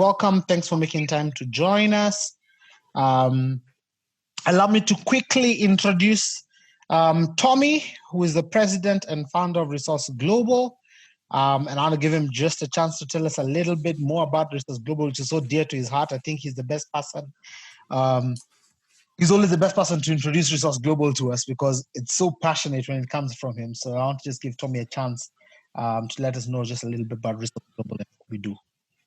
welcome. Thanks for making time to join us. Allow me to quickly introduce Tommy, who is the president and founder of Resource Global. And I want to give him just a chance to tell us a little bit more about Resource Global, which is so dear to his heart. I think he's the best person. He's always the best person to introduce Resource Global to us because it's so passionate when it comes from him. So I want to just give Tommy a chance to let us know just a little bit about Resource Global and what we do.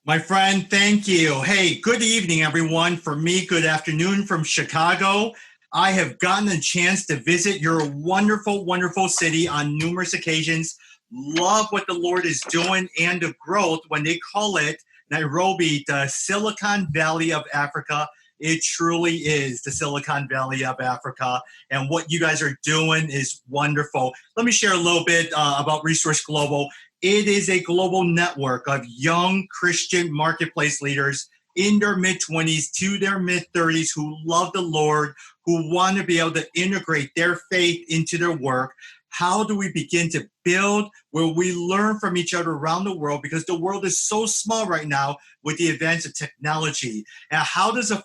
My friend, thank you. Hey, good evening, everyone. For me, good afternoon from Chicago. I have gotten a chance to visit your wonderful, wonderful city on numerous occasions. Love what the Lord is doing and the growth when they call it Nairobi, the Silicon Valley of Africa. It truly is the Silicon Valley of Africa. And what you guys are doing is wonderful. Let me share a little bit about Resource Global. It is a global network of young Christian marketplace leaders in their mid-20s to their mid-30s who love the Lord, who want to be able to integrate their faith into their work. How do we begin to build where we learn from each other around the world? Because the world is so small right now with the advance of technology. And how does a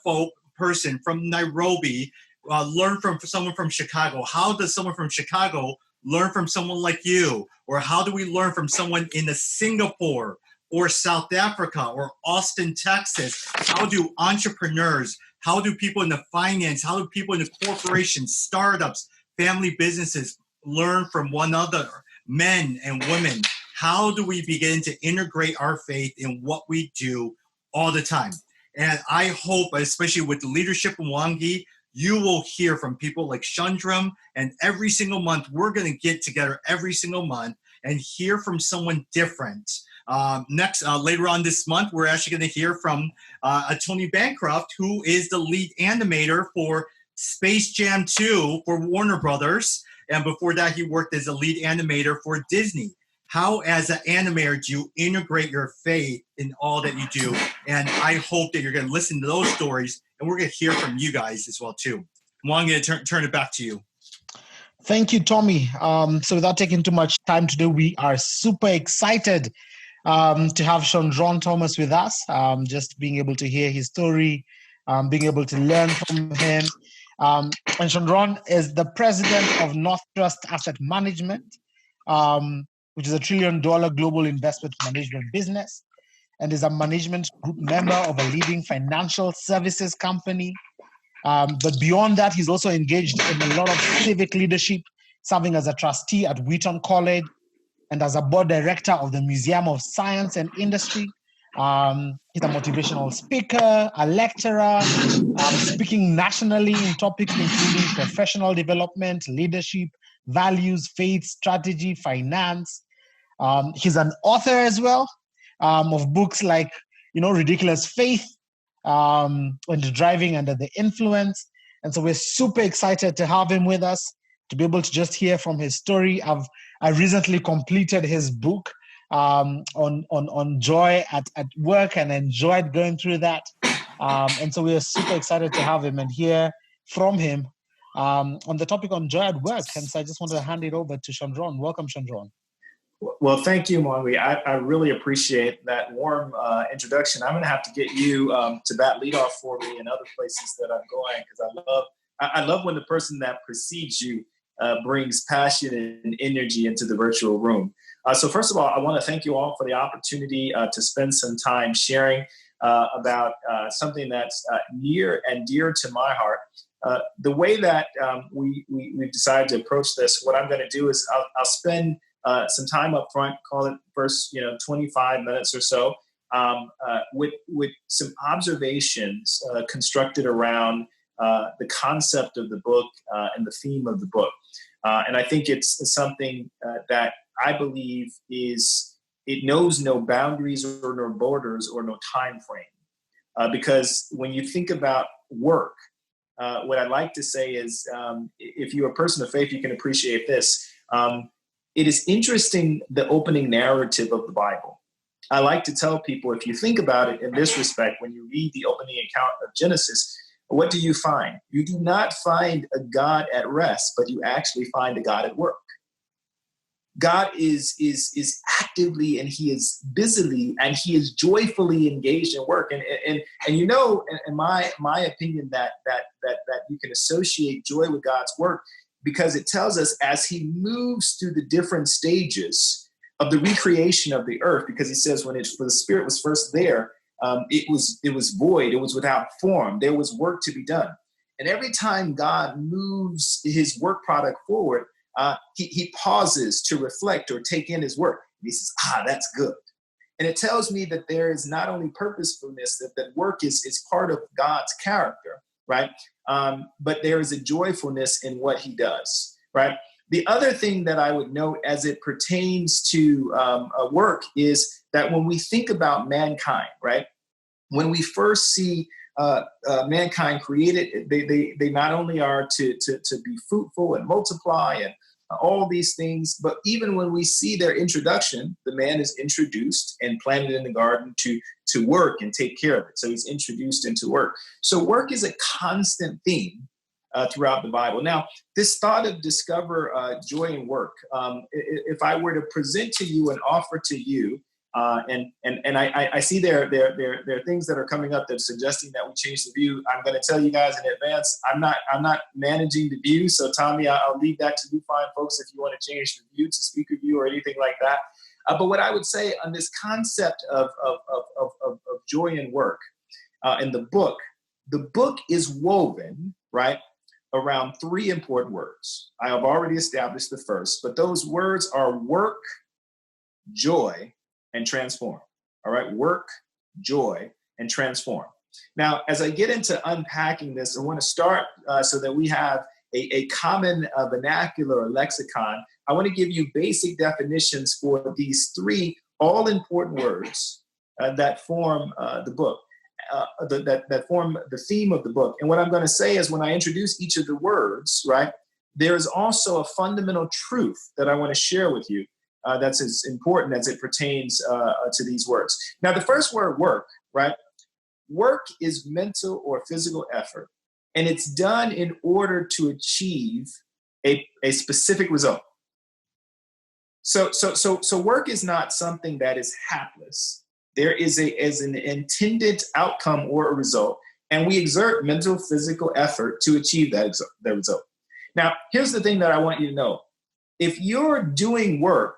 person from Nairobi learn from someone from Chicago? How does someone from Chicago learn from someone like you? Or how do we learn from someone in Singapore or South Africa or Austin, Texas? How do entrepreneurs, how do people in the finance, how do people in the corporations, startups, family businesses learn from one another, men and women? How do we begin to integrate our faith in what we do all the time? And I hope, especially with the leadership in Wangi, you will hear from people like Shundrawn, and every single month, we're going to get together every single month and hear from someone different. Later on this month, we're actually going to hear from Tony Bancroft, who is the lead animator for Space Jam 2 for Warner Brothers. And before that, he worked as a lead animator for Disney. How, as an animator, do you integrate your faith in all that you do? And I hope that you're going to listen to those stories, and we're going to hear from you guys as well, too. I'm going to turn it back to you. Thank you, Tommy. So without taking too much time today, we are super excited to have Shundrawn Thomas with us, just being able to hear his story, being able to learn from him. And Shundrawn is the president of North Trust Asset Management, which is $1 trillion global investment management business, and is a management group member of a leading financial services company. But beyond that, he's also engaged in a lot of civic leadership, serving as a trustee at Wheaton College and as a board director of the Museum of Science and Industry. He's a motivational speaker, a lecturer, speaking nationally in topics including professional development, leadership, values, faith, strategy, finance. He's an author as well of books like, Ridiculous Faith and Driving Under the Influence. And so we're super excited to have him with us, to be able to just hear from his story. I recently completed his book on joy at work and enjoyed going through that. And so we are super excited to have him and hear from him on the topic on joy at work. And so I just wanted to hand it over to Shundrawn. Welcome, Shundrawn. Well, thank you, Mwangi. I really appreciate that warm introduction. I'm going to have to get you to bat leadoff for me in other places that I'm going, because I love when the person that precedes you brings passion and energy into the virtual room. So first of all, I want to thank you all for the opportunity to spend some time sharing about something that's near and dear to my heart. The way that we've decided to approach this, what I'm going to do is I'll spend some time up front, call it first 25 minutes or so, with some observations constructed around the concept of the book and the theme of the book. And I think it's something that I believe it knows no boundaries or no borders or no time frame. Because when you think about work, what I'd like to say is, if you're a person of faith, you can appreciate this. It is interesting, the opening narrative of the Bible. I like to tell people, if you think about it in this respect, when you read the opening account of Genesis, what do you find? You do not find a God at rest, but you actually find a God at work. God is actively, and he is busily, and he is joyfully engaged in work. And you know, in my opinion, that you can associate joy with God's work, because it tells us as he moves through the different stages of the recreation of the earth, because he says for the Spirit was first there, it was void, it was without form, there was work to be done. And every time God moves his work product forward, he pauses to reflect or take in his work. And he says, that's good. And it tells me that there is not only purposefulness, that work is part of God's character, right? But there is a joyfulness in what he does, right? The other thing that I would note as it pertains to work is that when we think about mankind, right? When we first see mankind created, they not only are to be fruitful and multiply and all these things, but even when we see their introduction, the man is introduced and planted in the garden to work and take care of it. So he's introduced into work. So work is a constant theme throughout the Bible. Now, this thought of discover joy in work, if I were to present to you and offer to you, and I see there are things that are coming up that are suggesting that we change the view. I'm going to tell you guys in advance, I'm not managing the view. So Tommy, I'll leave that to you fine folks if you want to change the view to speaker view or anything like that. But what I would say on this concept of joy in work in the book is woven, right, around three important words. I have already established the first, but those words are work, joy, and transform. All right, work, joy, and transform. Now, as I get into unpacking this, I want to start so that we have a common vernacular or lexicon. I want to give you basic definitions for these three all-important words that form the book, that form the theme of the book. And what I'm going to say is when I introduce each of the words, right, there is also a fundamental truth that I want to share with you that's as important as it pertains to these words. Now, the first word, work, right? Work is mental or physical effort, and it's done in order to achieve a specific result. So work is not something that is hapless. There is an intended outcome or a result, and we exert mental, physical effort to achieve that result. Now, here's the thing that I want you to know. If you're doing work,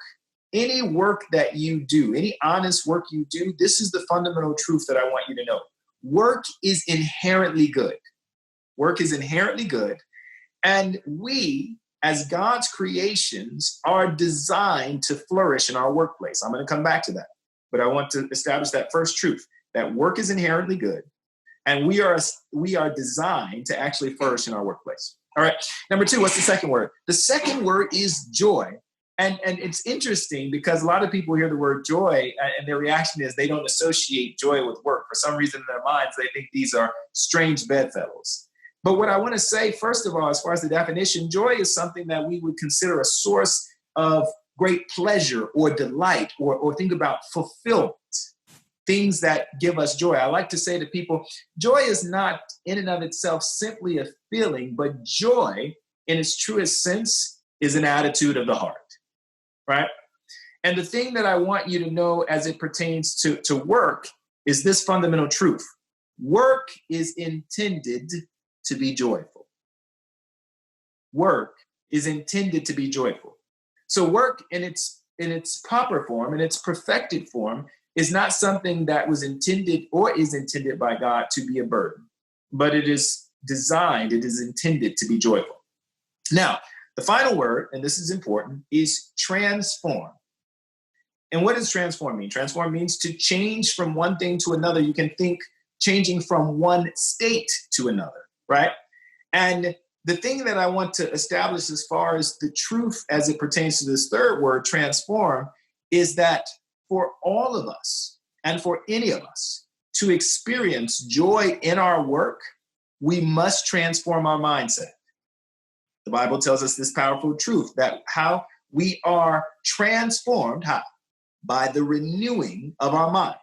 any work that you do, any honest work you do, this is the fundamental truth that I want you to know. Work is inherently good. Work is inherently good. And we, as God's creations, are designed to flourish in our workplace. I'm going to come back to that. But I want to establish that first truth, that work is inherently good. And we are designed to actually flourish in our workplace. All right. Number two, what's the second word? The second word is joy. And it's interesting because a lot of people hear the word joy and their reaction is they don't associate joy with work. For some reason in their minds, they think these are strange bedfellows. But what I want to say, first of all, as far as the definition, joy is something that we would consider a source of great pleasure or delight or think about fulfillment, things that give us joy. I like to say to people, joy is not in and of itself simply a feeling, but joy in its truest sense is an attitude of the heart. Right? And the thing that I want you to know as it pertains to work is this fundamental truth. Work is intended to be joyful. Work is intended to be joyful. So work in its proper form, in its perfected form, is not something that was intended or is intended by God to be a burden, but it is designed, it is intended to be joyful. Now, the final word, and this is important, is transform. And what does transform mean? Transform means to change from one thing to another. You can think changing from one state to another, right? And the thing that I want to establish as far as the truth as it pertains to this third word, transform, is that for all of us and for any of us to experience joy in our work, we must transform our mindset. The Bible tells us this powerful truth that how we are transformed, how? By the renewing of our mind.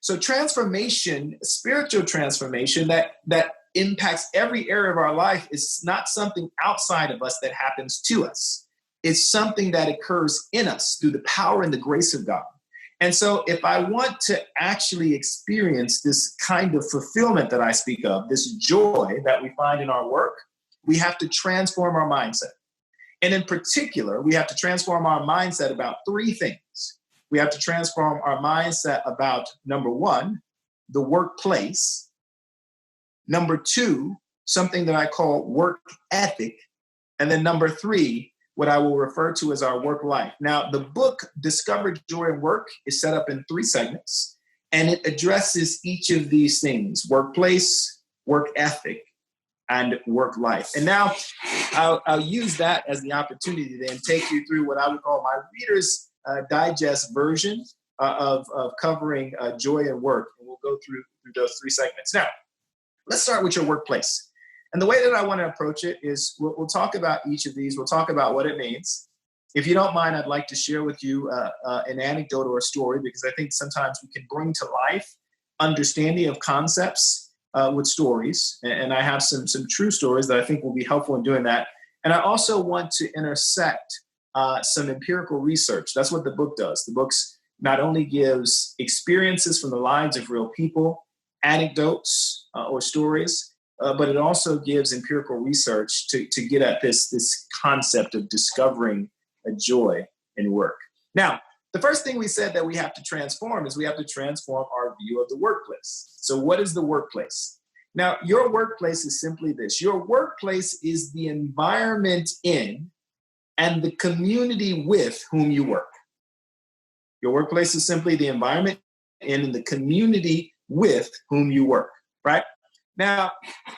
So transformation, spiritual transformation that impacts every area of our life is not something outside of us that happens to us. is something that occurs in us through the power and the grace of God. And so if I want to actually experience this kind of fulfillment that I speak of, this joy that we find in our work, we have to transform our mindset. And in particular, we have to transform our mindset about three things. We have to transform our mindset about, number one, the workplace. Number two, something that I call work ethic. And then number three, what I will refer to as our work life. Now, the book Discover Joy in Work is set up in 3 segments, and it addresses each of these things: workplace, work ethic, and work life. And now I'll use that as the opportunity to then take you through what I would call my Reader's Digest version of covering joy and work. And we'll go through those 3 segments. Now, let's start with your workplace. And the way that I want to approach it is we'll talk about each of these. We'll talk about what it means. If you don't mind, I'd like to share with you an anecdote or a story, because I think sometimes we can bring to life understanding of concepts with stories. And I have some true stories that I think will be helpful in doing that. And I also want to intersect some empirical research. That's what the book does. The book not only gives experiences from the lives of real people, anecdotes or stories, but it also gives empirical research to get at this concept of discovering a joy in work. Now, the first thing we said that we have to transform is we have to transform our view of the workplace. So what is the workplace? Now, your workplace is simply this. Your workplace is the environment in and the community with whom you work. Your workplace is simply the environment in and the community with whom you work, right? Now,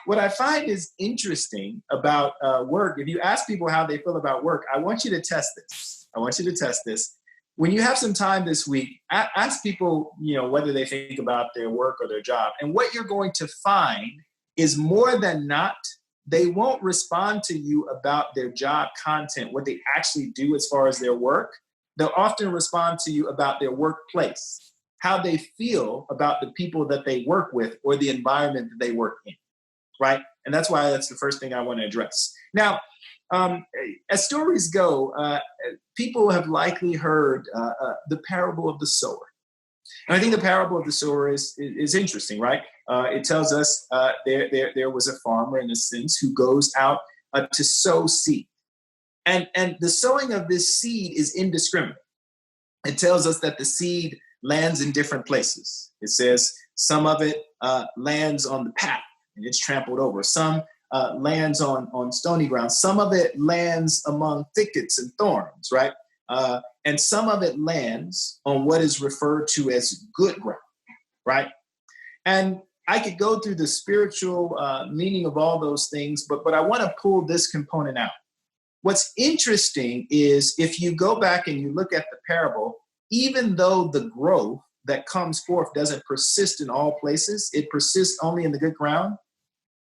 what I find is interesting about work, if you ask people how they feel about work, I want you to test this. When you have some time this week, ask people, whether they think about their work or their job. And what you're going to find is more than not, they won't respond to you about their job content, what they actually do as far as their work. They'll often respond to you about their workplace, how they feel about the people that they work with or the environment that they work in, right? And that's why that's the first thing I want to address. Now, as stories go, people have likely heard the parable of the sower. And I think the parable of the sower is interesting, right? It tells us there was a farmer, in a sense, who goes out to sow seed. And the sowing of this seed is indiscriminate. It tells us that the seed lands in different places. It says some of it lands on the path and it's trampled over. Some lands on stony ground. Some of it lands among thickets and thorns, right? And some of it lands on what is referred to as good ground, right? And I could go through the spiritual meaning of all those things, but I want to pull this component out. What's interesting is if you go back and you look at the parable, even though the growth that comes forth doesn't persist in all places, it persists only in the good ground,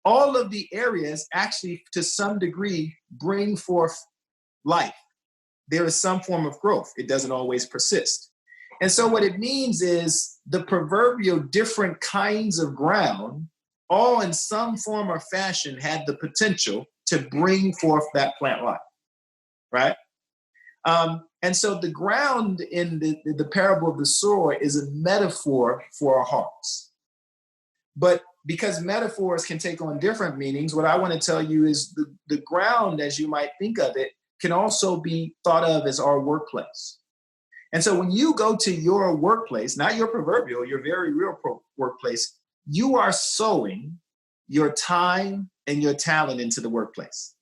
all of the areas actually, to some degree, bring forth life. There is some form of growth. It doesn't always persist. And so what it means is the proverbial different kinds of ground, all in some form or fashion, had the potential to bring forth that plant life, right? And so the ground in the parable of the sower is a metaphor for our hearts. But because metaphors can take on different meanings, what I want to tell you is the ground, as you might think of it, can also be thought of as our workplace. And so when you go to your workplace, not your proverbial, your very real workplace, you are sowing your time and your talent into the workplace.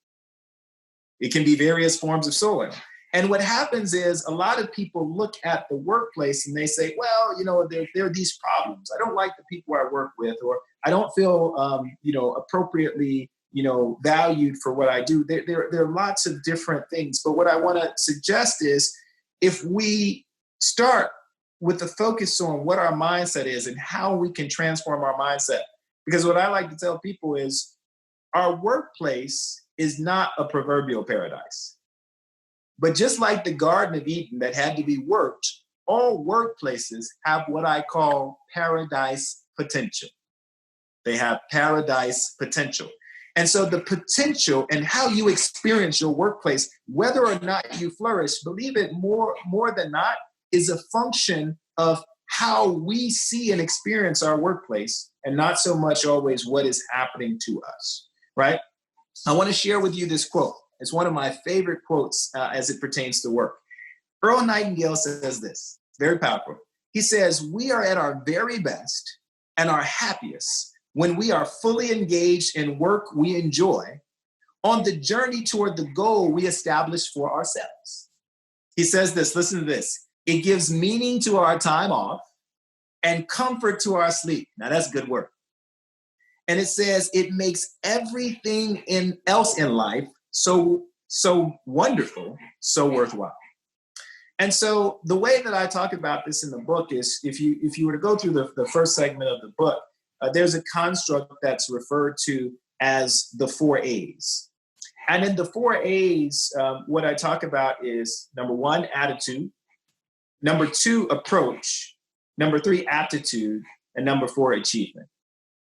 It can be various forms of sowing. And what happens is a lot of people look at the workplace and they say, well, there are these problems. I don't like the people I work with, or I don't feel, appropriately, valued for what I do. There are lots of different things. But what I want to suggest is if we start with the focus on what our mindset is and how we can transform our mindset, because what I like to tell people is our workplace is not a proverbial paradise. But just like the Garden of Eden that had to be worked, all workplaces have what I call paradise potential. They have paradise potential. And so the potential and how you experience your workplace, whether or not you flourish, believe it, more than not, is a function of how we see and experience our workplace, and not so much always what is happening to us, right? I want to share with you this quote. It's one of my favorite quotes as it pertains to work. Earl Nightingale says this, very powerful. He says, "We are at our very best and our happiest when we are fully engaged in work we enjoy on the journey toward the goal we established for ourselves." He says this, listen to this. "It gives meaning to our time off and comfort to our sleep." Now that's good work. And it says, "It makes everything else in life so wonderful, so worthwhile." And so the way that I talk about this in the book is, if you were to go through the first segment of the book, there's a construct that's referred to as the 4 A's. And in the 4 A's, what I talk about is, number 1, attitude, number 2, approach, number 3, aptitude, and number 4, achievement.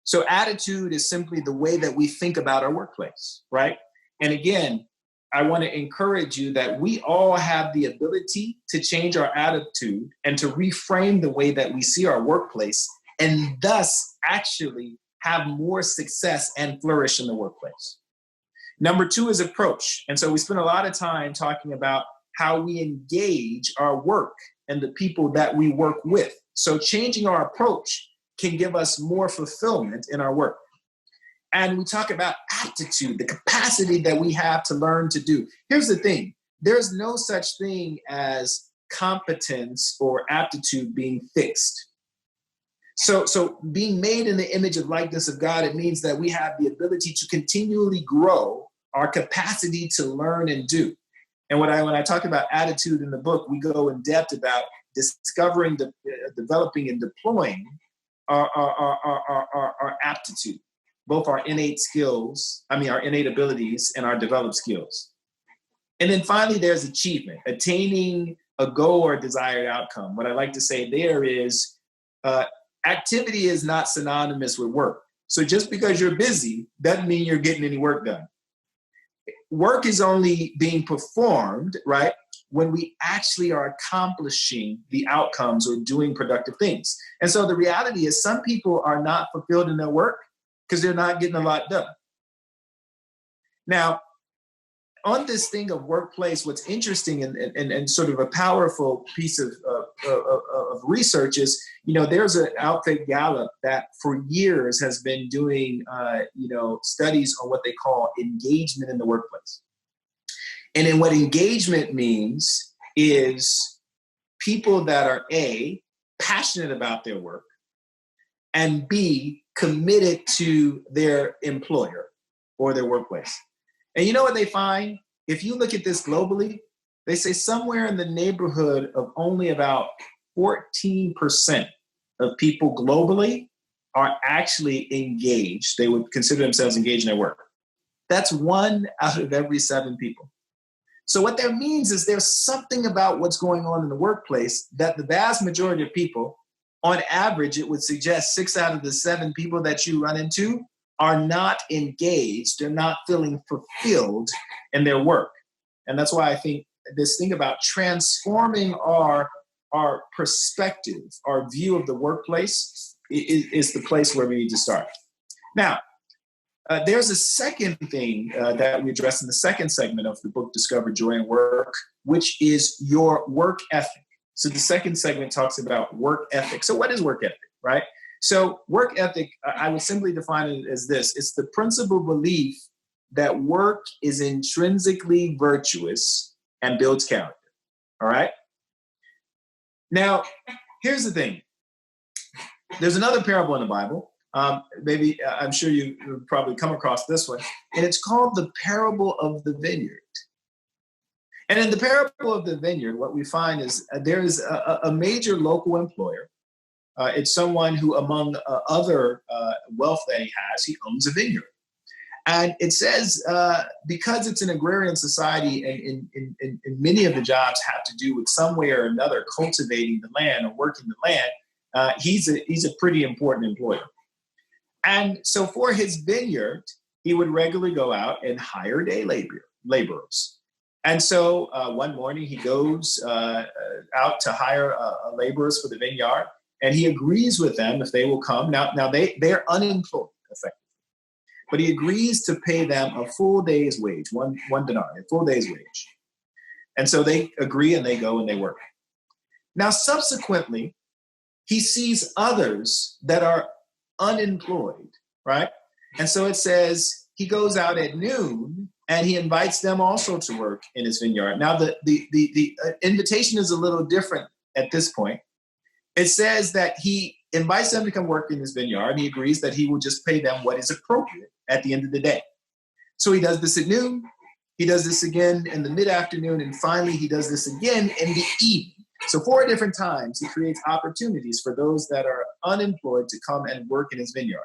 So attitude is simply the way that we think about our workplace, right? And again, I want to encourage you that we all have the ability to change our attitude and to reframe the way that we see our workplace, and thus actually have more success and flourish in the workplace. Number 2 is approach. And so we spend a lot of time talking about how we engage our work and the people that we work with. So changing our approach can give us more fulfillment in our work. And we talk about aptitude, the capacity that we have to learn to do. Here's the thing. There's no such thing as competence or aptitude being fixed. So being made in the image of likeness of God, it means that we have the ability to continually grow our capacity to learn and do. And when I talk about attitude in the book, we go in depth about discovering, developing, and deploying our aptitude, both our innate abilities and our developed skills. And then finally, there's achievement, attaining a goal or desired outcome. What I like to say there is activity is not synonymous with work. So just because you're busy doesn't mean you're getting any work done. Work is only being performed, right, when we actually are accomplishing the outcomes or doing productive things. And so the reality is some people are not fulfilled in their work because they're not getting a lot done. Now, on this thing of workplace, what's interesting and sort of a powerful piece of research is, there's an outfit, Gallup, that for years has been doing, studies on what they call engagement in the workplace. And then what engagement means is people that are A, passionate about their work, and B, committed to their employer or their workplace. And you know what they find? If you look at this globally, they say somewhere in the neighborhood of only about 14% of people globally are actually engaged. They would consider themselves engaged in their work. That's 1 out of every 7 people. So what that means is there's something about what's going on in the workplace that the vast majority of people, on average, it would suggest 6 out of the 7 people that you run into are not engaged. They're not feeling fulfilled in their work. And that's why I think this thing about transforming our perspective, our view of the workplace is the place where we need to start. Now, there's a second thing that we address in the second segment of the book, Discover Joy in Work, which is your work ethic. So the second segment talks about work ethic. So what is work ethic, right? So work ethic, I would simply define it as this. It's the principal belief that work is intrinsically virtuous and builds character, all right? Now, here's the thing. There's another parable in the Bible. Maybe I'm sure you've probably come across this one, and it's called the parable of the vineyard. And in the parable of the vineyard, what we find is there's a major local employer. It's someone who, among other wealth that he has, he owns a vineyard. And it says because it's an agrarian society and many of the jobs have to do with some way or another cultivating the land or working the land, he's a pretty important employer. And so for his vineyard, he would regularly go out and hire day laborers. And so one morning he goes out to hire laborers for the vineyard, and he agrees with them if they will come. Now they're unemployed, effectively. But he agrees to pay them a full day's wage, one denarii, a full day's wage. And so they agree and they go and they work. Now, subsequently, he sees others that are unemployed, right? And so it says he goes out at noon and he invites them also to work in his vineyard. Now, the invitation is a little different at this point. It says that he invites them to come work in his vineyard, and he agrees that he will just pay them what is appropriate at the end of the day. So he does this at noon, he does this again in the mid-afternoon, and finally he does this again in the evening. So 4 different times he creates opportunities for those that are unemployed to come and work in his vineyard.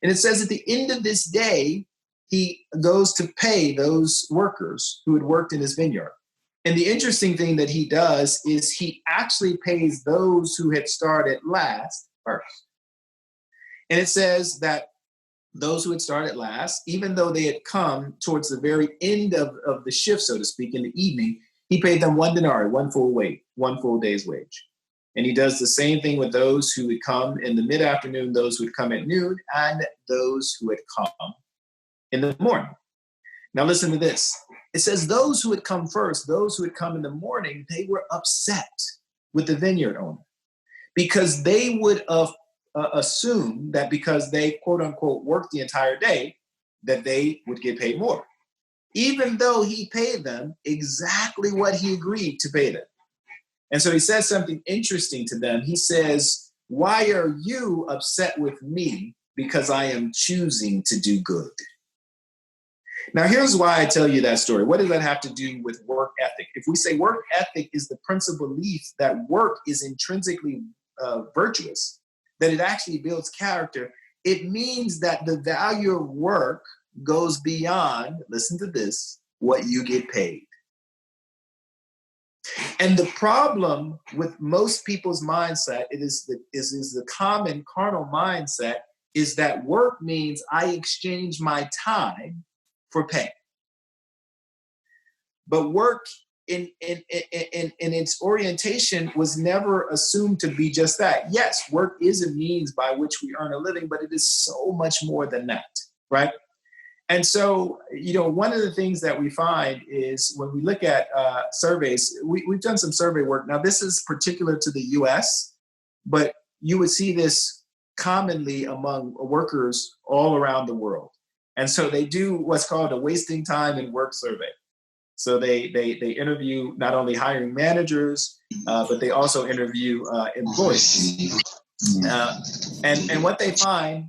And it says at the end of this day, he goes to pay those workers who had worked in his vineyard. And the interesting thing that he does is he actually pays those who had started last first. And it says that those who had started last, even though they had come towards the very end of the shift, so to speak, in the evening, he paid them 1 denarii, one full day's wage. And he does the same thing with those who would come in the mid-afternoon, those who would come at noon, and those who had come in the morning. Now listen to this. It says those who had come first, those who had come in the morning, they were upset with the vineyard owner because they would assume that because they, quote unquote, worked the entire day, that they would get paid more, even though he paid them exactly what he agreed to pay them. And so he says something interesting to them. He says, "Why are you upset with me because I am choosing to do good?" Now, here's why I tell you that story. What does that have to do with work ethic? If we say work ethic is the principal belief that work is intrinsically virtuous, that it actually builds character, it means that the value of work goes beyond, listen to this, what you get paid. And the problem with most people's mindset, is the common carnal mindset, is that work means I exchange my time for pay. But work in its orientation was never assumed to be just that. Yes, work is a means by which we earn a living, but it is so much more than that, right? And so, one of the things that we find is when we look at surveys, we've done some survey work. Now, this is particular to the US, but you would see this commonly among workers all around the world. And so they do what's called a wasting time in work survey. So they interview not only hiring managers, but they also interview employees. And what they find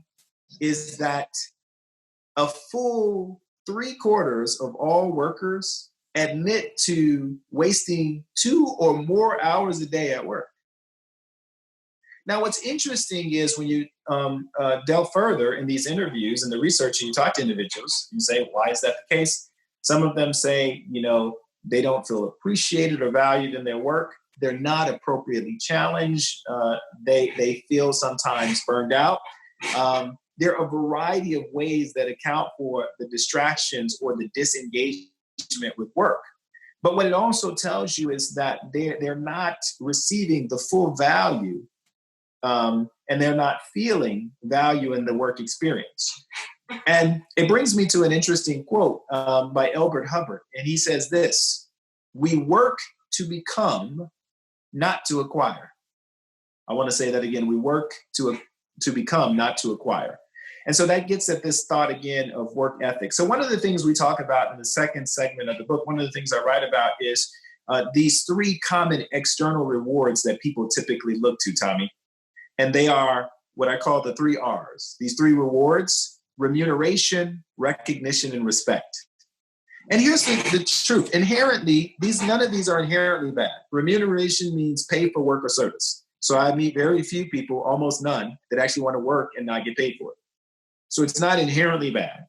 is that a full 3/4 of all workers admit to wasting 2 or more hours a day at work. Now, what's interesting is when you delve further in these interviews and the research, and you talk to individuals, you say, why is that the case? Some of them say, they don't feel appreciated or valued in their work. They're not appropriately challenged. They feel sometimes burned out. There are a variety of ways that account for the distractions or the disengagement with work. But what it also tells you is that they're not receiving the full value, and they're not feeling value in the work experience. And it brings me to an interesting quote by Elbert Hubbard. And he says this: "We work to become, not to acquire." I want to say that again. We work to become, not to acquire. And so that gets at this thought again of work ethic. So one of the things we talk about in the second segment of the book, one of the things I write about is these 3 common external rewards that people typically look to, Tommy. And they are what I call the 3 R's. These 3 rewards: remuneration, recognition, and respect. And here's the truth. Inherently, none of these are inherently bad. Remuneration means pay for work or service. So I meet very few people, almost none, that actually want to work and not get paid for it. So it's not inherently bad.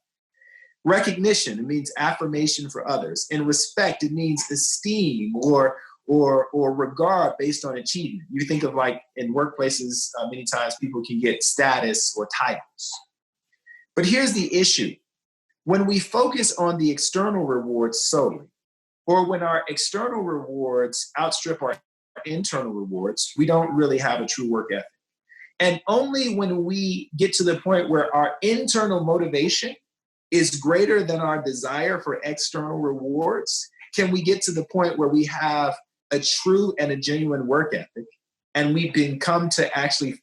Recognition, it means affirmation for others. And respect, it means esteem or regard based on achievement. You think of, like, in workplaces, many times people can get status or titles. But here's the issue. When we focus on the external rewards solely, or when our external rewards outstrip our internal rewards, we don't really have a true work ethic. And only when we get to the point where our internal motivation is greater than our desire for external rewards can we get to the point where we have a true and a genuine work ethic, and we can come to actually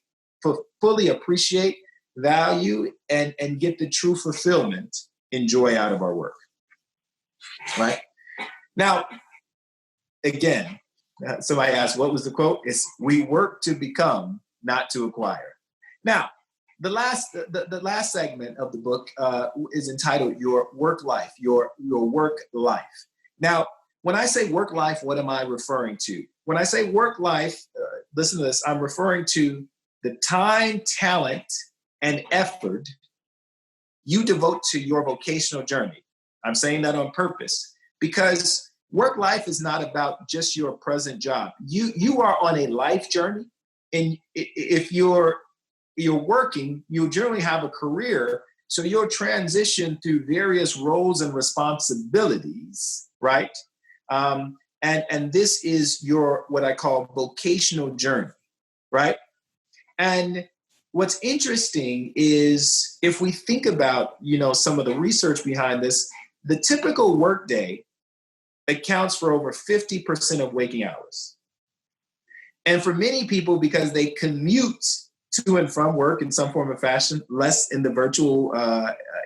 fully appreciate, value, and get the true fulfillment and joy out of our work. Right? Now, again, somebody asked, what was the quote? It's, we work to become, not to acquire. Now, the last segment of the book is entitled Your Work Life, your work life. Now, when I say work life, what am I referring to? When I say work life, listen to this, I'm referring to the time, talent, and effort you devote to your vocational journey. I'm saying that on purpose because work life is not about just your present job. You are on a life journey, and if you're working, you generally have a career, so you'll transition through various roles and responsibilities, right? And this is your what I call vocational journey, right? And what's interesting is if we think about, some of the research behind this, the typical workday accounts for over 50% of waking hours. And for many people, because they commute to and from work in some form or fashion, less in the virtual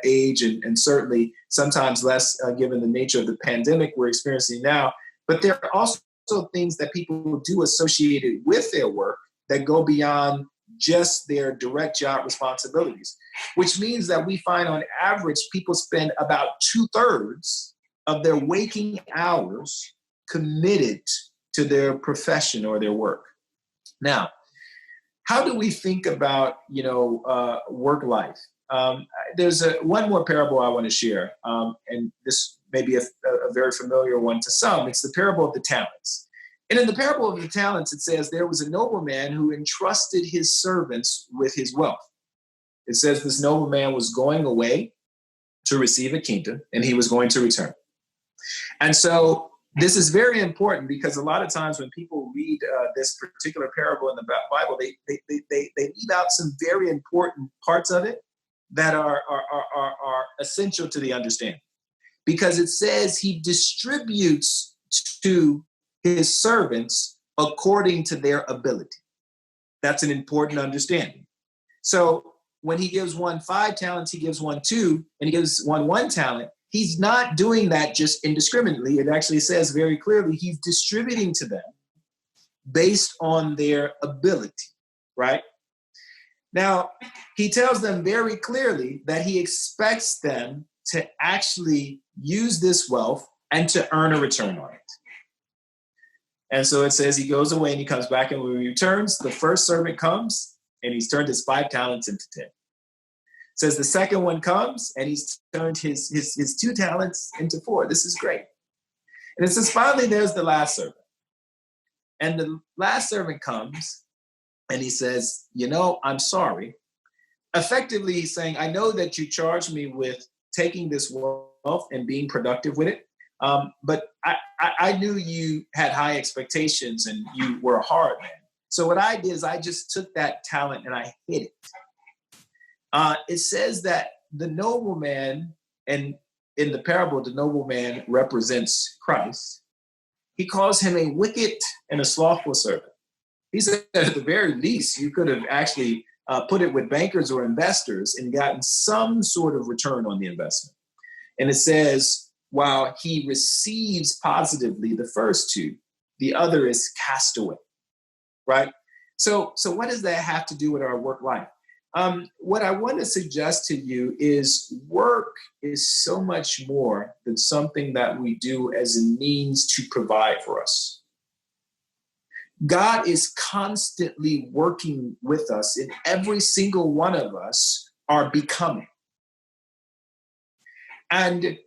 age, and certainly sometimes less given the nature of the pandemic we're experiencing now. But there are also things that people do associated with their work that go beyond just their direct job responsibilities, which means that we find on average people spend about 2/3 of their waking hours committed to their profession or their work. Now, how do we think about, work life? There's one more parable I want to share, and this may be a very familiar one to some. It's the parable of the talents. And in the parable of the talents, it says there was a nobleman who entrusted his servants with his wealth. It says this nobleman was going away to receive a kingdom, and he was going to return. And so this is very important because a lot of times when people read this particular parable in the Bible, they leave out some very important parts of it that are essential to the understanding. Because it says he distributes to his servants according to their ability. That's an important understanding. So when he gives one 5 talents, he gives one 2, and he gives one 1 talent, he's not doing that just indiscriminately. It actually says very clearly he's distributing to them based on their ability, right? Now, he tells them very clearly that he expects them to actually use this wealth and to earn a return on it. And so it says he goes away and he comes back, and when he returns, the first servant comes and he's turned his 5 talents into 10. It says the second one comes and he's turned his 2 talents into 4. This is great. And it says finally there's the last servant. And the last servant comes and he says, I'm sorry. Effectively, he's saying, I know that you charged me with taking this wealth and being productive with it. But I knew you had high expectations and you were a hard man. So what I did is I just took that talent and I hid it. It says that the nobleman, and in the parable, the nobleman represents Christ. He calls him a wicked and a slothful servant. He said that at the very least, you could have actually put it with bankers or investors and gotten some sort of return on the investment. And it says, while he receives positively the first 2, the other is cast away, right? So what does that have to do with our work life? What I want to suggest to you is work is so much more than something that we do as a means to provide for us. God is constantly working with us, and every single one of us are becoming. And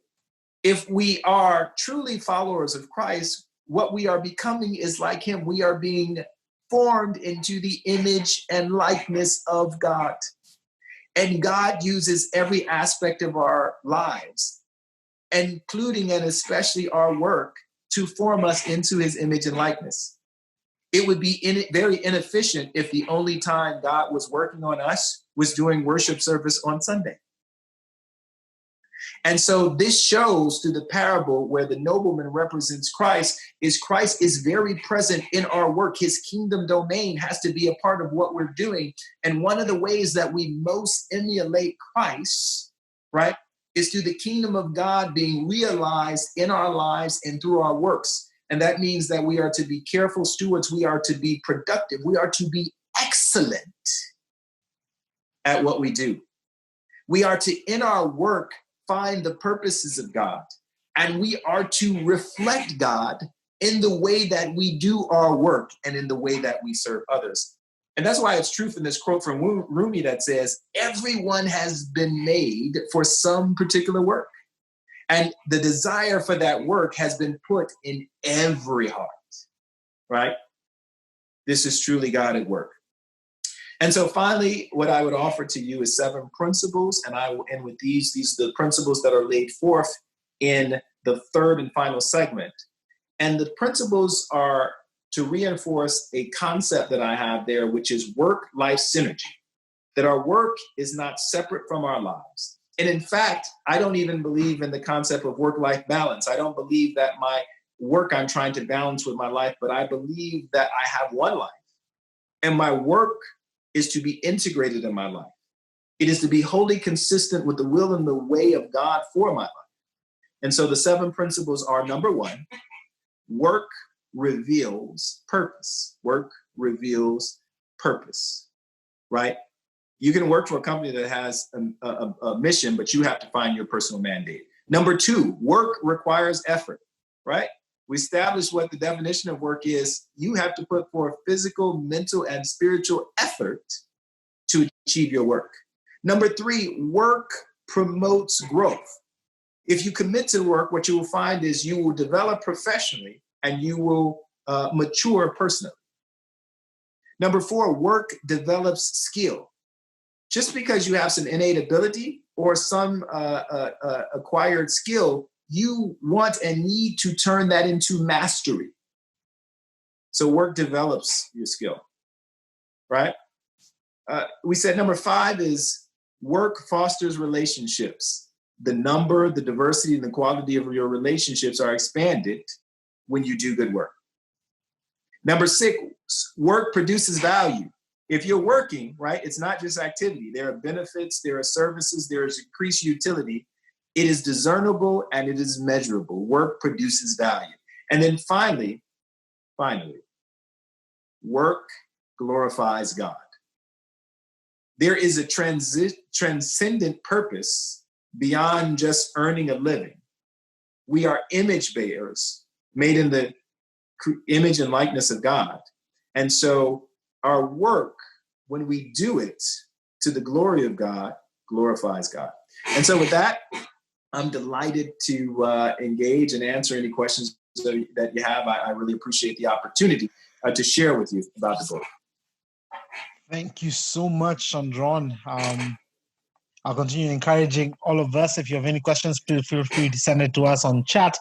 if we are truly followers of Christ, what we are becoming is like him. We are being formed into the image and likeness of God. And God uses every aspect of our lives, including and especially our work, to form us into his image and likeness. It would be very inefficient if the only time God was working on us was during worship service on Sunday. And so this shows through the parable where the nobleman represents Christ is very present in our work. His kingdom domain has to be a part of what we're doing. And one of the ways that we most emulate Christ, right, is through the kingdom of God being realized in our lives and through our works. And that means that we are to be careful stewards. We are to be productive. We are to be excellent at what we do. We are to, in our work, find the purposes of God. And we are to reflect God in the way that we do our work and in the way that we serve others. And that's why it's true from this quote from Rumi that says, everyone has been made for some particular work. And the desire for that work has been put in every heart, right? This is truly God at work. And so finally, what I would offer to you is 7 principles. And I will end with these. These are the principles that are laid forth in the third and final segment. And the principles are to reinforce a concept that I have there, which is work-life synergy, that our work is not separate from our lives. And in fact, I don't even believe in the concept of work-life balance. I don't believe that my work I'm trying to balance with my life, but I believe that I have one life. And my work is to be integrated in my life. It is to be wholly consistent with the will and the way of God for my life. And so the 7 principles are: number 1, work reveals purpose. Work reveals purpose, right? You can work for a company that has a mission, but you have to find your personal mandate. Number 2, work requires effort, right? We established what the definition of work is. You have to put forth physical, mental, and spiritual effort to achieve your work. Number 3, work promotes growth. If you commit to work, what you will find is you will develop professionally and you will mature personally. Number 4, work develops skill. Just because you have some innate ability or some acquired skill, you want and need to turn that into mastery. So work develops your skill, right? We said number 5 is work fosters relationships. The number, the diversity, and the quality of your relationships are expanded when you do good work. Number 6, work produces value. If you're working, right, it's not just activity. There are benefits, there are services, there is increased utility. It is discernible and it is measurable. Work produces value. And then finally, work glorifies God. There is a transcendent purpose beyond just earning a living. We are image bearers made in the image and likeness of God. And so our work, when we do it to the glory of God, glorifies God. And so with that, I'm delighted to engage and answer any questions that you have. I really appreciate the opportunity to share with you about the book. Thank you so much, Shundrawn. I'll continue encouraging all of us. If you have any questions, please feel free to send it to us on chat.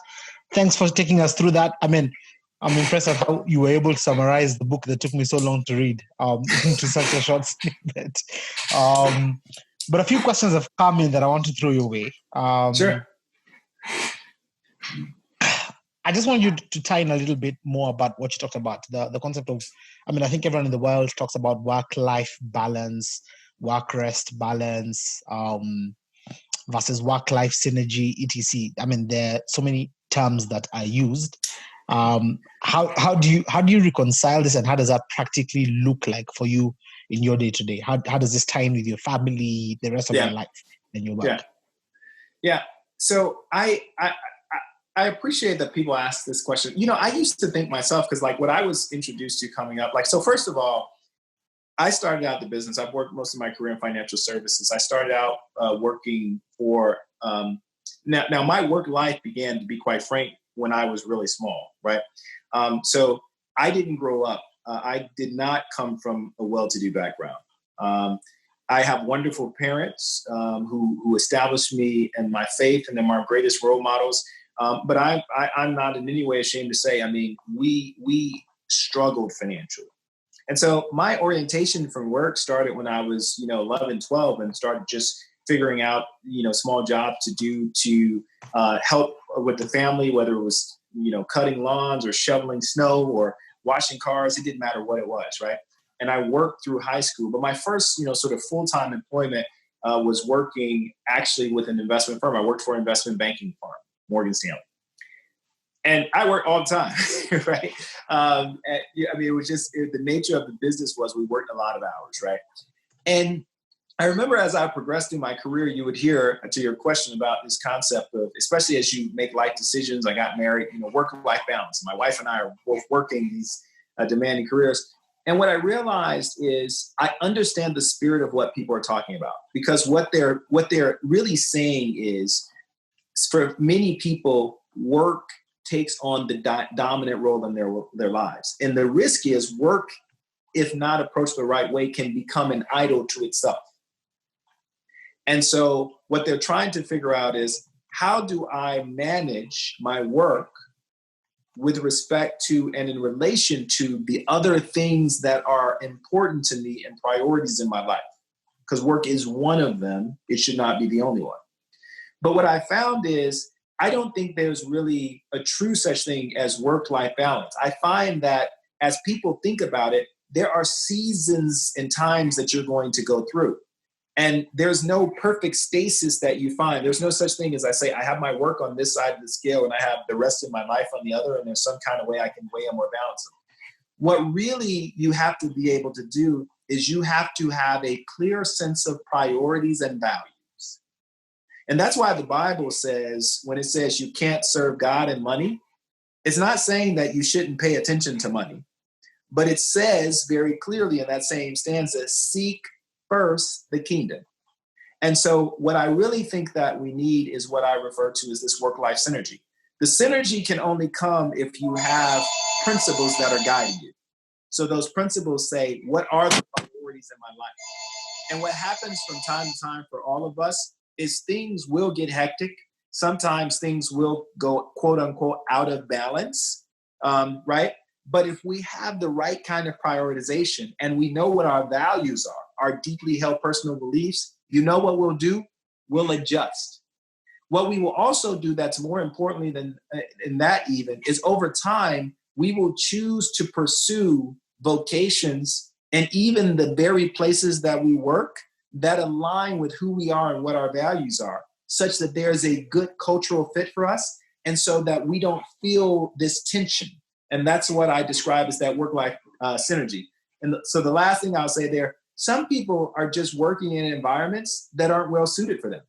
Thanks for taking us through that. I mean, I'm impressed at how you were able to summarize the book that took me so long to read into such a short snippet. But a few questions have come in that I want to throw your way. Sure. I just want you to tie in a little bit more about what you talked about, the concept of, I mean, I think everyone in the world talks about work-life balance, work-rest balance, versus work-life synergy, etc. I mean, there are so many terms that are used. How do you reconcile this, and how does that practically look like for you in your day-to-day? How does this tie in with your family, the rest of your life, and your work? Yeah. So I appreciate that people ask this question. You know, I used to think myself, because like what I was introduced to coming up, like, so first of all, I started out the business. I've worked most of my career in financial services. I started out working for, now my work life began, to be quite frank, when I was really small, right? So I didn't grow up. I did not come from a well-to-do background. I have wonderful parents who established me in my faith and they're my greatest role models. But I'm not in any way ashamed to say, I mean, we struggled financially. And so my orientation from work started when I was, 11, 12 and started just figuring out, small jobs to do to help with the family, whether it was, cutting lawns or shoveling snow or washing cars. It didn't matter what it was, right? And I worked through high school. But my first, sort of full-time employment was working actually with an investment firm. I worked for an investment banking firm, Morgan Stanley. And I worked all the time, right? It was just the nature of the business was we worked a lot of hours, right? And I remember as I progressed through my career, you would hear to your question about this concept of, especially as you make life decisions, I got married, work-life balance. My wife and I are both working these demanding careers. And what I realized is I understand the spirit of what people are talking about, because what they're really saying is, for many people, work takes on the dominant role in their lives. And the risk is work, if not approached the right way, can become an idol to itself. And so what they're trying to figure out is, how do I manage my work with respect to and in relation to the other things that are important to me and priorities in my life? Because work is one of them. It should not be the only one. But what I found is, I don't think there's really a true such thing as work-life balance. I find that as people think about it, there are seasons and times that you're going to go through. And there's no perfect stasis that you find. There's no such thing as, I say, I have my work on this side of the scale and I have the rest of my life on the other, and there's some kind of way I can weigh them or balance them. What really you have to be able to do is you have to have a clear sense of priorities and values. And that's why the Bible says, when it says you can't serve God and money, it's not saying that you shouldn't pay attention to money, but it says very clearly in that same stanza, seek first the kingdom. And so what I really think that we need is what I refer to as this work-life synergy. The synergy can only come if you have principles that are guiding you. So those principles say, what are the priorities in my life? And what happens from time to time for all of us is things will get hectic. Sometimes things will go, quote unquote, out of balance, right? But if we have the right kind of prioritization and we know what our values are, our deeply held personal beliefs, you know what we'll do? We'll adjust. What we will also do that's more importantly than in that even is, over time, we will choose to pursue vocations and even the very places that we work that align with who we are and what our values are, such that there's a good cultural fit for us, and so that we don't feel this tension. And that's what I describe as that work-life synergy. And so the last thing I'll say there, some people are just working in environments that aren't well suited for them.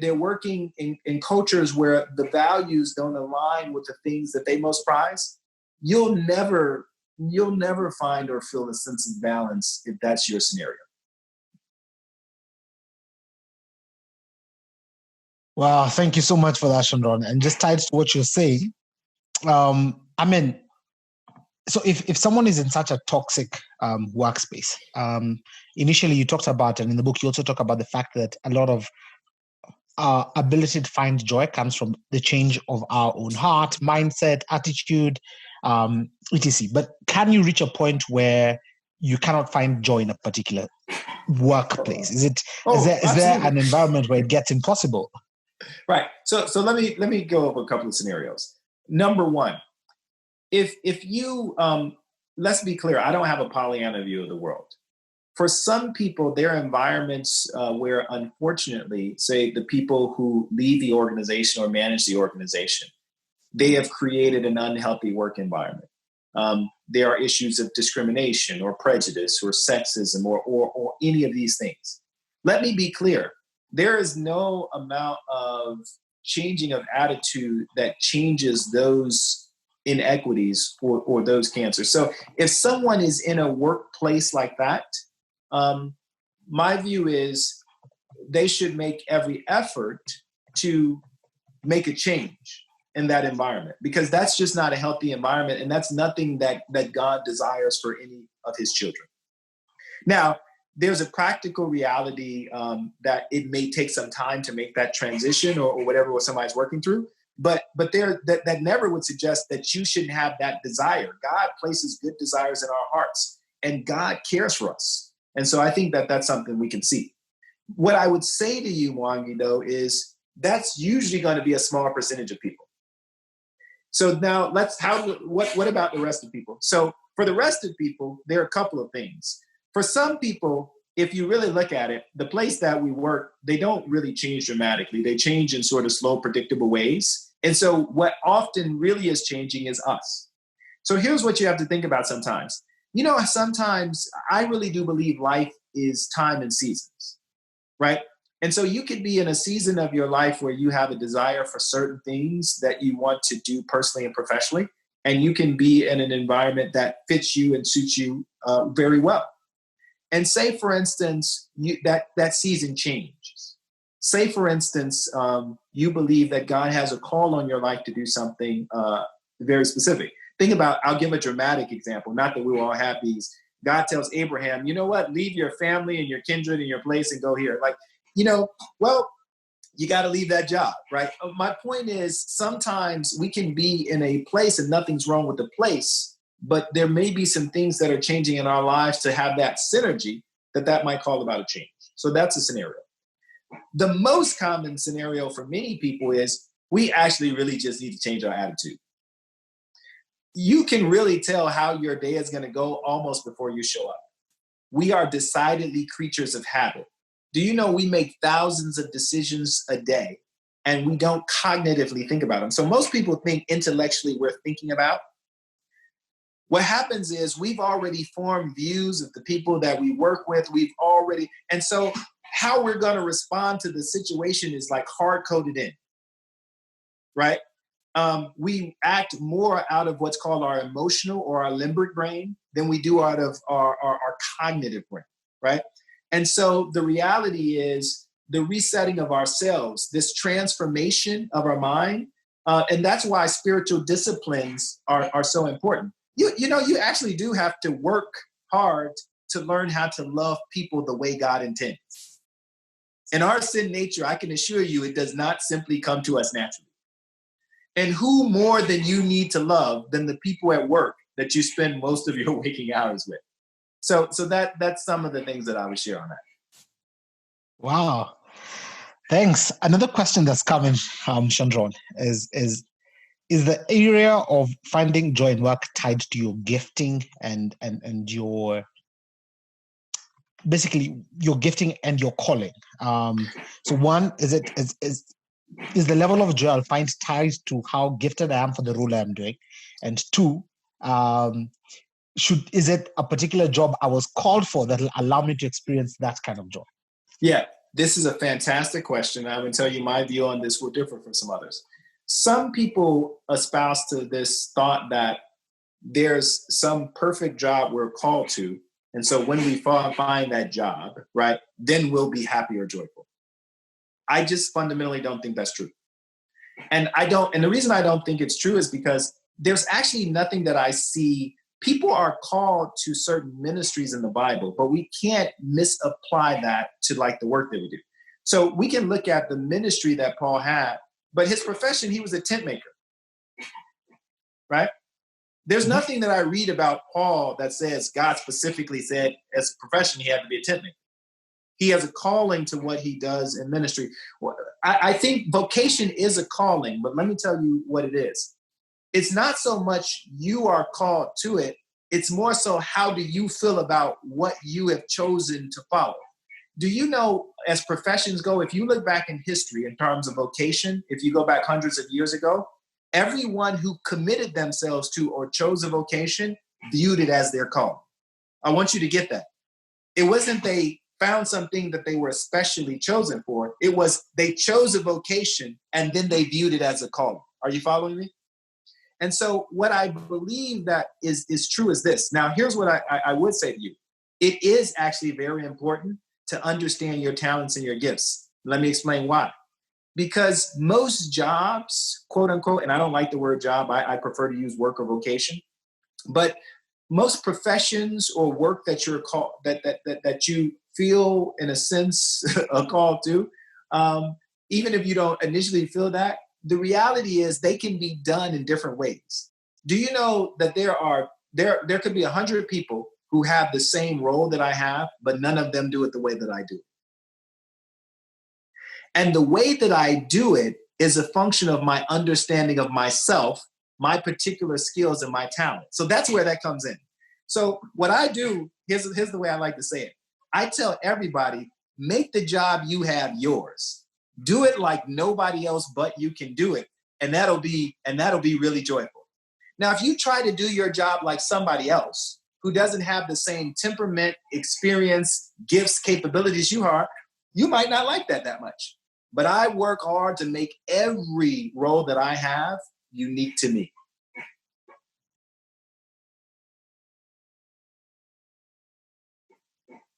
They're working in cultures where the values don't align with the things that they most prize. You'll never find or feel a sense of balance if that's your scenario. Wow, thank you so much for that, Shundrawn. And just tied to what you're saying, so if someone is in such a toxic workspace, initially you talked about, and in the book you also talk about the fact that a lot of our ability to find joy comes from the change of our own heart, mindset, attitude, etc. But can you reach a point where you cannot find joy in a particular workplace? Is there an environment where it gets impossible? Right. So let me go over a couple of scenarios. Number one, if you let's be clear, I don't have a Pollyanna view of the world. For some people, there are environments where, unfortunately, say the people who lead the organization or manage the organization, they have created an unhealthy work environment. There are issues of discrimination or prejudice or sexism or any of these things. Let me be clear. There is no amount of changing of attitude that changes those inequities or those cancers. So if someone is in a workplace like that, my view is they should make every effort to make a change in that environment, because that's just not a healthy environment, and that's nothing that God desires for any of his children. Now, there's a practical reality that it may take some time to make that transition or whatever what somebody's working through. But that never would suggest that you shouldn't have that desire. God places good desires in our hearts, and God cares for us. And so I think that that's something we can see. What I would say to you, Mwangi, though, is that's usually going to be a small percentage of people. So now what about the rest of people? So for the rest of people, there are a couple of things. For some people, if you really look at it, the place that we work, they don't really change dramatically. They change in sort of slow, predictable ways. And so what often really is changing is us. So here's what you have to think about sometimes. Sometimes I really do believe life is time and seasons, right? And so you could be in a season of your life where you have a desire for certain things that you want to do personally and professionally, and you can be in an environment that fits you and suits you very well. And say, for instance, that season changes. Say, for instance, you believe that God has a call on your life to do something very specific. Think about, I'll give a dramatic example, not that we will all have these. God tells Abraham, you know what, leave your family and your kindred and your place and go here. You got to leave that job, right? My point is sometimes we can be in a place and nothing's wrong with the place, but there may be some things that are changing in our lives to have that synergy that might call about a change. So that's a scenario. The most common scenario for many people is we actually really just need to change our attitude. You can really tell how your day is going to go almost before you show up. We are decidedly creatures of habit. Do you know we make thousands of decisions a day and we don't cognitively think about them? So most people think intellectually we're thinking about. What happens is we've already formed views of the people that we work with. And so how we're going to respond to the situation is like hard-coded in, right? We act more out of what's called our emotional or our limbic brain than we do out of our cognitive brain, right? And so the reality is the resetting of ourselves, this transformation of our mind, and that's why spiritual disciplines are so important. You actually do have to work hard to learn how to love people the way God intends. In our sin nature, I can assure you it does not simply come to us naturally. And who more than you need to love than the people at work that you spend most of your waking hours with? So that's some of the things that I would share on that. Wow. Thanks. Another question that's coming, Shundrawn, is the area of finding joy in work tied to your gifting and your basically your gifting and your calling? So one, is the level of joy I'll find tied to how gifted I am for the role I'm doing? And two, is it a particular job I was called for that will allow me to experience that kind of joy? Yeah, this is a fantastic question. I would tell you my view on this will differ from some others. Some people espouse to this thought that there's some perfect job we're called to. And so when we find that job, right, then we'll be happy or joyful. I just fundamentally don't think that's true. And the reason I don't think it's true is because there's actually nothing that I see. People are called to certain ministries in the Bible, but we can't misapply that to like the work that we do. So we can look at the ministry that Paul had, but his profession, he was a tent maker, right? There's nothing that I read about Paul that says God specifically said as a profession, he had to be a tent maker. He has a calling to what he does in ministry. I think vocation is a calling, but let me tell you what it is. It's not so much you are called to it. It's more so how do you feel about what you have chosen to follow? Do you know, as professions go, if you look back in history in terms of vocation, if you go back hundreds of years ago, everyone who committed themselves to or chose a vocation viewed it as their call. I want you to get that. It wasn't they found something that they were especially chosen for. It was they chose a vocation and then they viewed it as a calling. Are you following me? And so what I believe that is true is this. Now, here's what I would say to you. It is actually very important to understand your talents and your gifts. Let me explain why. Because most jobs, quote unquote, and I don't like the word job, I prefer to use work or vocation, but most professions or work that you're called, that you feel, in a sense, a call to, even if you don't initially feel that, the reality is they can be done in different ways. Do you know that there could be 100 people who have the same role that I have, but none of them do it the way that I do? And the way that I do it is a function of my understanding of myself, my particular skills, and my talent. So that's where that comes in. So what I do, here's the way I like to say it. I tell everybody, make the job you have yours. Do it like nobody else but you can do it. And that'll be really joyful. Now, if you try to do your job like somebody else who doesn't have the same temperament, experience, gifts, capabilities you are, you might not like that much. But I work hard to make every role that I have unique to me.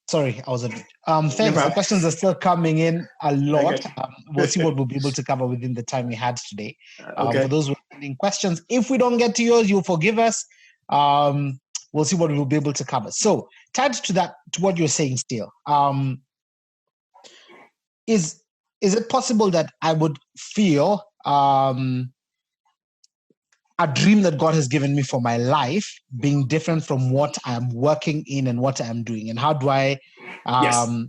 Sorry, I was on. Thanks. The questions are still coming in a lot. We'll see what we'll be able to cover within the time we had today. For those who are sending questions, if we don't get to yours, you'll forgive us. We'll see what we'll be able to cover. So, tied to that, to what you're saying still, is it possible that I would feel a dream that God has given me for my life being different from what I'm working in and what I'm doing? And how do I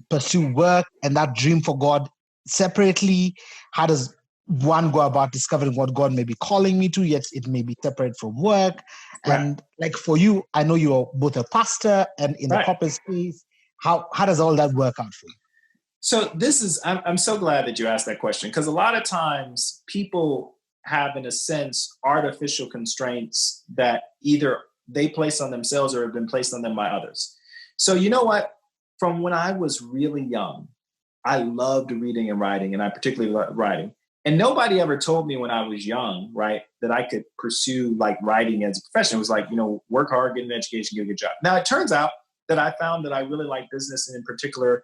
pursue work and that dream for God separately? How does one go about discovering what God may be calling me to, yet it may be separate from work? Right. And like for you, I know you're both a pastor and in the corporate space. How does all that work out for you? So I'm so glad that you asked that question, because a lot of times people have, in a sense, artificial constraints that either they place on themselves or have been placed on them by others. So you know what? From when I was really young, I loved reading and writing, and I particularly loved writing. And nobody ever told me when I was young, right, that I could pursue like writing as a profession. It was like, work hard, get an education, get a good job. Now, it turns out that I found that I really like business, and in particular,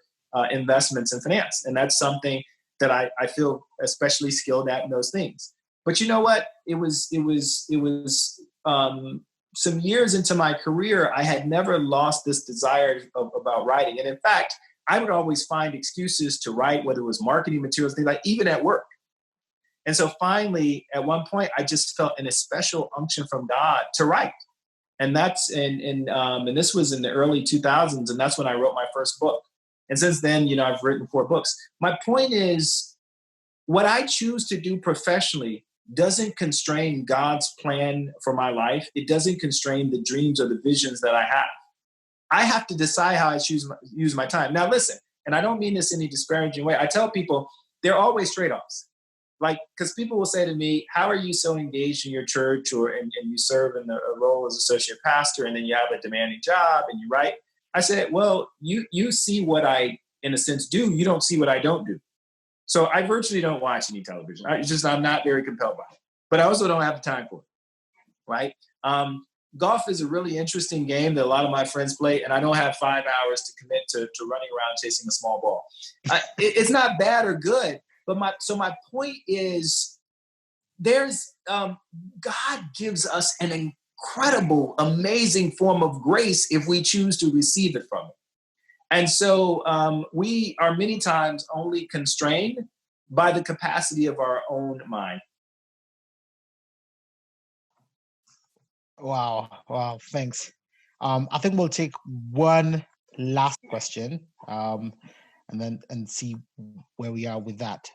investments and finance. And that's something that I feel especially skilled at in those things. But you know what? It was some years into my career, I had never lost this desire about writing. And in fact, I would always find excuses to write, whether it was marketing materials, things like even at work. And so finally, at one point, I just felt a special unction from God to write. And that's and this was in the early 2000s, and that's when I wrote my first book. And since then, I've written 4 books. My point is, what I choose to do professionally doesn't constrain God's plan for my life. It doesn't constrain the dreams or the visions that I have. I have to decide how I use my time. Now, listen, and I don't mean this in any disparaging way. I tell people there are always trade-offs. Like, because people will say to me, how are you so engaged in your church and you serve in a role as associate pastor, and then you have a demanding job and you write? I said, well, you see what I, in a sense, do. You don't see what I don't do. So I virtually don't watch any television. I'm not very compelled by it. But I also don't have the time for it, right? Golf is a really interesting game that a lot of my friends play, and I don't have 5 hours to commit to running around chasing a small ball. It's not bad or good, but my point is, there's God gives us an incredible, amazing form of grace if we choose to receive it from Him. And so we are many times only constrained by the capacity of our own mind. Wow. Thanks. I think we'll take one last question and see where we are with that.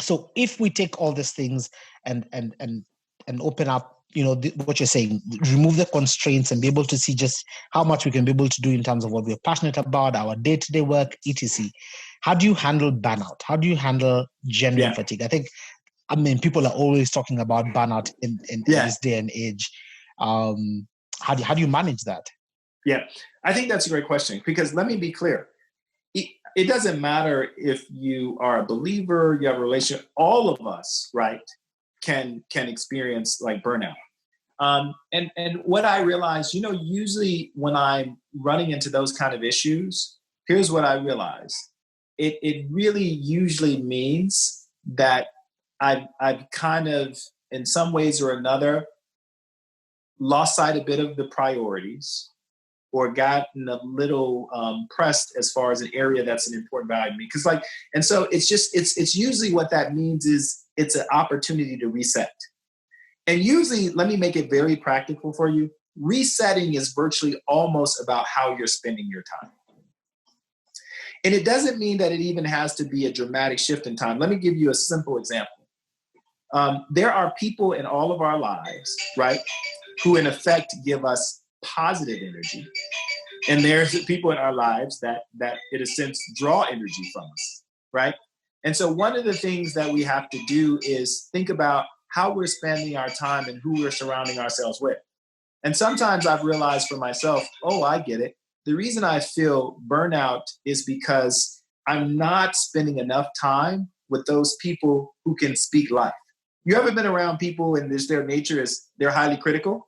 So if we take all these things and open up, what you're saying, remove the constraints and be able to see just how much we can be able to do in terms of what we're passionate about, our day-to-day work, etc. How do you handle burnout? How do you handle genuine fatigue? People are always talking about burnout in this day and age. How do you manage that? Yeah, I think that's a great question, because let me be clear. It doesn't matter if you are a believer, you have a relationship, all of us, right, can experience like burnout. And what I realized, usually when I'm running into those kind of issues, here's what I realize. It really usually means that I've kind of, in some ways or another, lost sight a bit of the priorities, or gotten a little pressed as far as an area that's an important value to me. And so it's usually what that means is it's an opportunity to reset. And usually, let me make it very practical for you. Resetting is virtually almost about how you're spending your time. And it doesn't mean that it even has to be a dramatic shift in time. Let me give you a simple example. There are people in all of our lives, right, who in effect give us positive energy. And there's people in our lives that in a sense draw energy from us, right? And so one of the things that we have to do is think about how we're spending our time and who we're surrounding ourselves with. And sometimes I've realized for myself, oh, I get it. The reason I feel burnout is because I'm not spending enough time with those people who can speak life. You ever been around people and their nature is they're highly critical?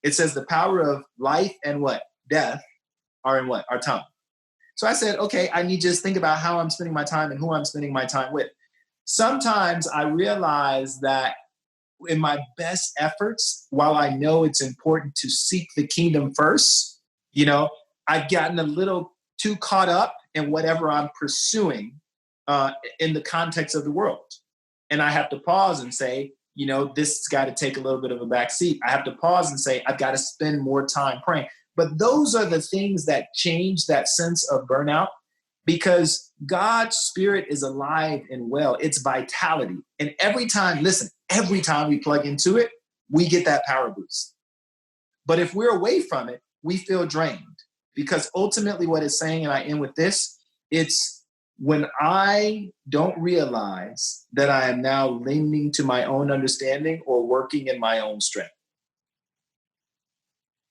It says the power of life and what? Death are in what? Our tongue. So I said, okay, I need to just think about how I'm spending my time and who I'm spending my time with. Sometimes I realize that in my best efforts, while I know it's important to seek the kingdom first, I've gotten a little too caught up in whatever I'm pursuing in the context of the world. And I have to pause and say, this has got to take a little bit of a back seat. I have to pause and say, I've got to spend more time praying. But those are the things that change that sense of burnout, because God's spirit is alive and well. It's vitality. And every time we plug into it, we get that power boost. But if we're away from it, we feel drained, because ultimately what it's saying, and I end with this, it's when I don't realize that I am now leaning to my own understanding or working in my own strength.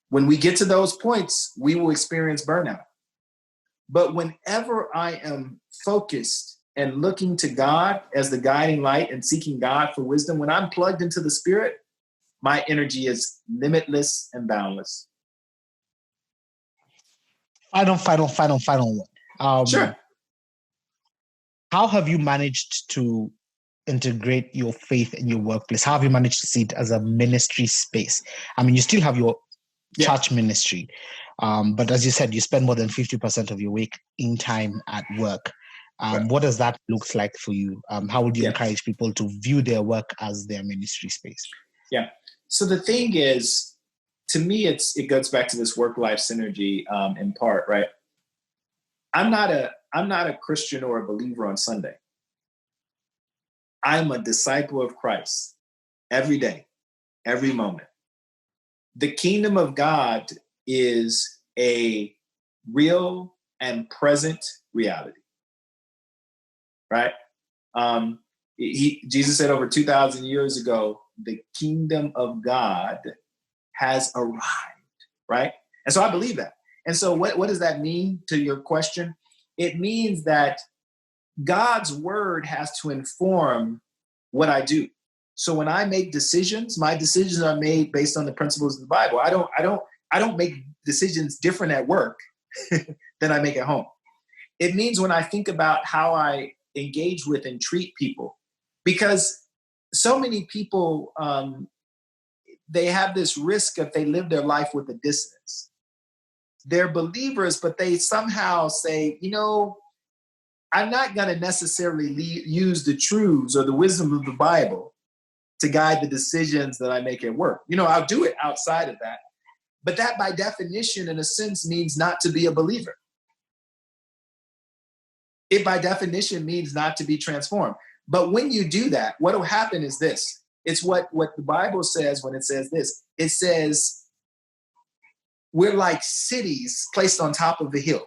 When we get to those points, we will experience burnout. But whenever I am focused and looking to God as the guiding light and seeking God for wisdom, when I'm plugged into the Spirit, my energy is limitless and boundless. Final one. Sure. How have you managed to integrate your faith in your workplace? How have you managed to see it as a ministry space? I mean, you still have your church ministry, but as you said, you spend more than 50% of your waking time at work. What does that look like for you? How would you encourage people to view their work as their ministry space? Yeah. So the thing is, to me, it goes back to this work-life synergy in part, right? I'm not a Christian or a believer on Sunday. I'm a disciple of Christ every day, every moment. The kingdom of God is a real and present reality, right? Jesus said over 2,000 years ago, the kingdom of God has arrived, right? And so I believe that. And so what does that mean to your question? It means that God's word has to inform what I do. So when I make decisions, my decisions are made based on the principles of the Bible. I don't make decisions different at work than I make at home. It means when I think about how I engage with and treat people, because so many people, they have this risk if they live their life with a distance. They're believers, but they somehow say, I'm not going to necessarily use the truths or the wisdom of the Bible to guide the decisions that I make at work. I'll do it outside of that. But that by definition, in a sense, means not to be a believer. It by definition means not to be transformed. But when you do that, what will happen is this. It's what the Bible says when it says this. It says, we're like cities placed on top of a hill.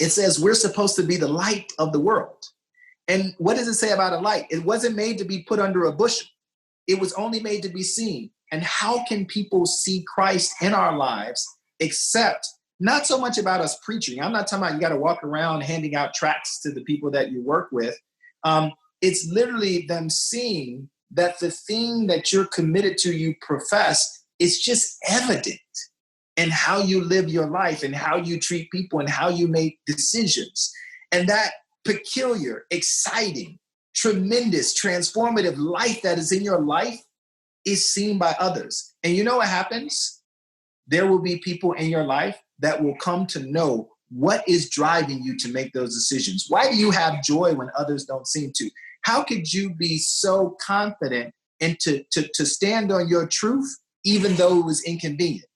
It says we're supposed to be the light of the world. And what does it say about a light? It wasn't made to be put under a bushel. It was only made to be seen. And how can people see Christ in our lives except not so much about us preaching? I'm not talking about you got to walk around handing out tracts to the people that you work with. It's literally them seeing that the thing that you're committed to, you profess, is just evident in how you live your life and how you treat people and how you make decisions. And that peculiar, exciting, tremendous, transformative life that is in your life is seen by others. And you know what happens? there will be people in your life that will come to know what is driving you to make those decisions. Why do you have joy when others don't seem to? How could you be so confident and to stand on your truth, even though it was inconvenient?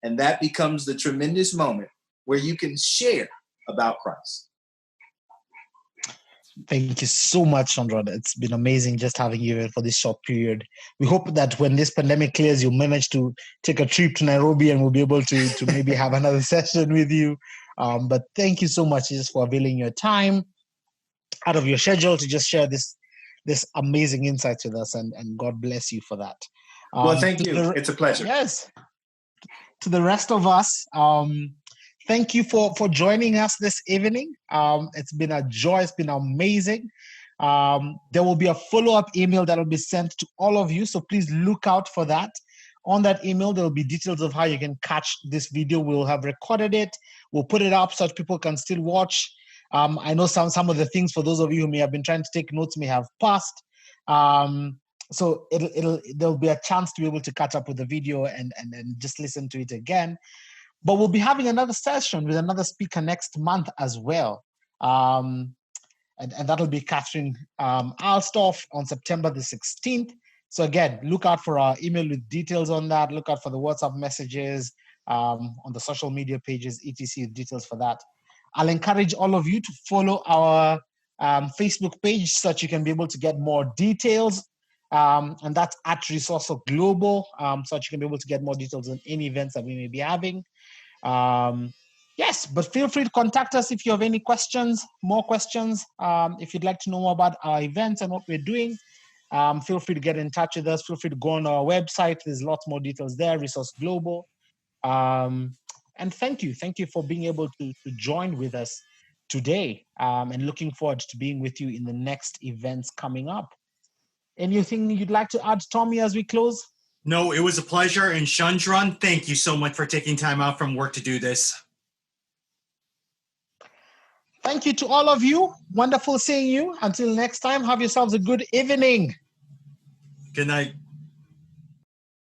And that becomes the tremendous moment where you can share about Christ. Thank you so much, Shundrawn. It's been amazing just having you here for this short period. We hope that when this pandemic clears, you'll manage to take a trip to Nairobi and we'll be able to maybe have another session with you. But thank you so much just for availing your time out of your schedule to just share this amazing insights with us, and God bless you for that. Well, thank you. It's a pleasure. Yes. To the rest of us, thank you for joining us this evening. It's been a joy. It's been amazing. There will be a follow-up email that will be sent to all of you, so please look out for that. On that email, there will be details of how you can catch this video. We'll have recorded it. We'll put it up so that people can still watch. I know some of the things for those of you who may have been trying to take notes may have passed. So there'll be a chance to be able to catch up with the video and just listen to it again. But we'll be having another session with another speaker next month as well. And that'll be Catherine Alstoff on September the 16th. So again, look out for our email with details on that. Look out for the WhatsApp messages on the social media pages, etc. Details for that. I'll encourage all of you to follow our Facebook page so that you can be able to get more details. And that's at Resourcer Global, so that you can be able to get more details on any events that we may be having. Yes, but feel free to contact us if you have any questions, more questions. If you'd like to know more about our events and what we're doing, feel free to get in touch with us. Feel free to go on our website. There's lots more details there, Resource Global. And thank you for being able to join with us today, and looking forward to being with you in the next events coming up. Anything you'd like to add, Tommy, as we close? No, it was a pleasure. And Shundrawn, thank you so much for taking time out from work to do this. Thank you to all of you. Wonderful seeing you. Until next time, have yourselves a good evening. Good night.